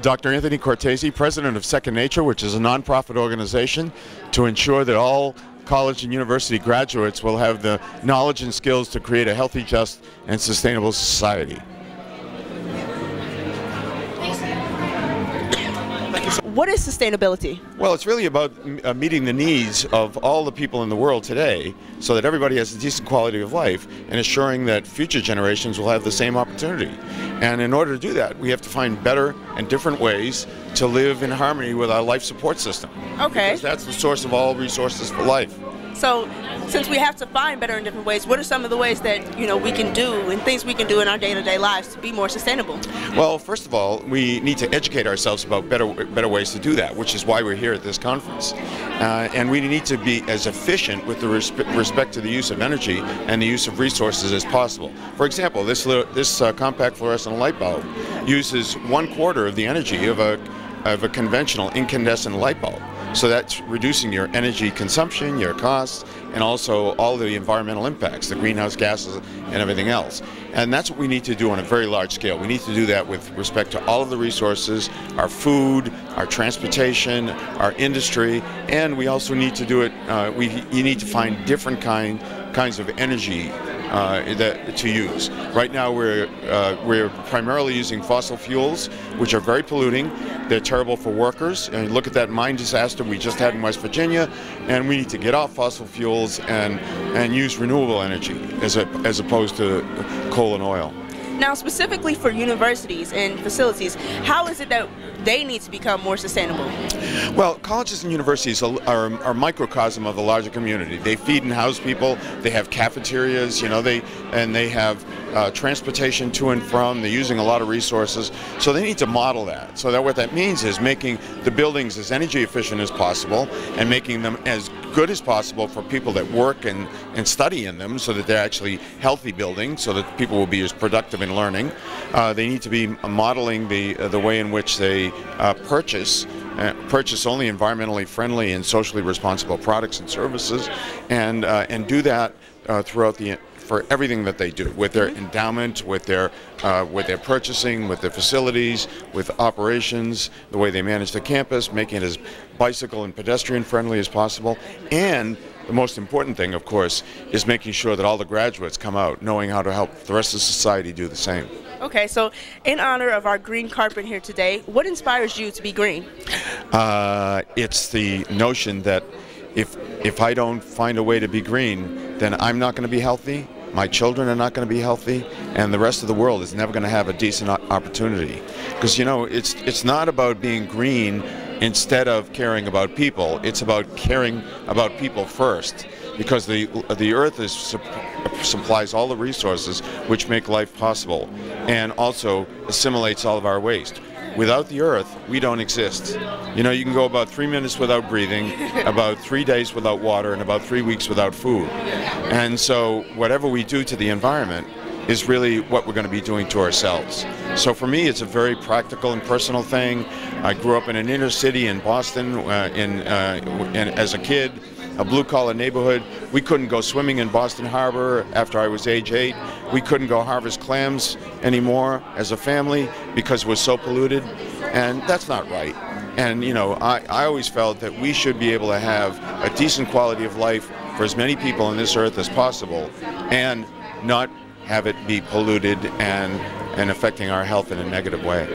Dr. Anthony Cortese, president of Second Nature, which is a nonprofit organization to ensure that all college and university graduates will have the knowledge and skills to create a healthy, just, and sustainable society. What is sustainability? Well, it's really about meeting the needs of all the people in the world today so that everybody has a decent quality of life and ensuring that future generations will have the same opportunity. And in order to do that, we have to find better and different ways to live in harmony with our life support system. Okay. Because that's the source of all resources for life. So, since we have to find better and different ways, what are some of the ways that we can do and things we can do in our day-to-day lives to be more sustainable? Well, first of all, we need to educate ourselves about better ways to do that, which is why we're here at this conference. And we need to be as efficient with the respect to the use of energy and the use of resources as possible. For example, this compact fluorescent light bulb uses 1/4 of the energy of a conventional incandescent light bulb. So that's reducing your energy consumption, your costs, and also all the environmental impacts, the greenhouse gases and everything else. And that's what we need to do on a very large scale. We need to do that with respect to all of the resources, our food, our transportation, our industry, and we also need to do it, you need to find different kinds of energy to use. Right now we're primarily using fossil fuels, which are very polluting. They're terrible for workers. And look at that mine disaster we just had in West Virginia, and we need to get off fossil fuels and use renewable energy as opposed to coal and oil. Now, specifically for universities and facilities, how is it that they need to become more sustainable? Well, colleges and universities are a microcosm of the larger community. They feed and house people. They have cafeterias, they have transportation to and from. They're using a lot of resources, so they need to model that. So that what that means is making the buildings as energy efficient as possible and making them as good as possible for people that work and study in them, so that they're actually healthy buildings, so that people will be as productive in learning. They need to be modeling the way in which they purchase only environmentally friendly and socially responsible products and services, and do that for everything that they do, with their endowment, with their purchasing, with their facilities, with operations, the way they manage the campus, making it as bicycle and pedestrian friendly as possible. And the most important thing, of course, is making sure that all the graduates come out knowing how to help the rest of society do the same. Okay, so in honor of our green carpet here today, what inspires you to be green? It's the notion that if I don't find a way to be green, then I'm not going to be healthy, my children are not going to be healthy, and the rest of the world is never going to have a decent opportunity. Because, it's not about being green instead of caring about people. It's about caring about people first, because the earth supplies all the resources which make life possible, and also assimilates all of our waste. Without the earth, we don't exist. You can go about 3 minutes without breathing, about 3 days without water, and about 3 weeks without food. And so whatever we do to the environment is really what we're going to be doing to ourselves. So for me, it's a very practical and personal thing. I grew up in an inner city in Boston as a kid, a blue-collar neighborhood. We couldn't go swimming in Boston Harbor after I was age 8. We couldn't go harvest clams anymore as a family because it was so polluted, and that's not right. And I always felt that we should be able to have a decent quality of life for as many people on this earth as possible, and not have it be polluted and affecting our health in a negative way.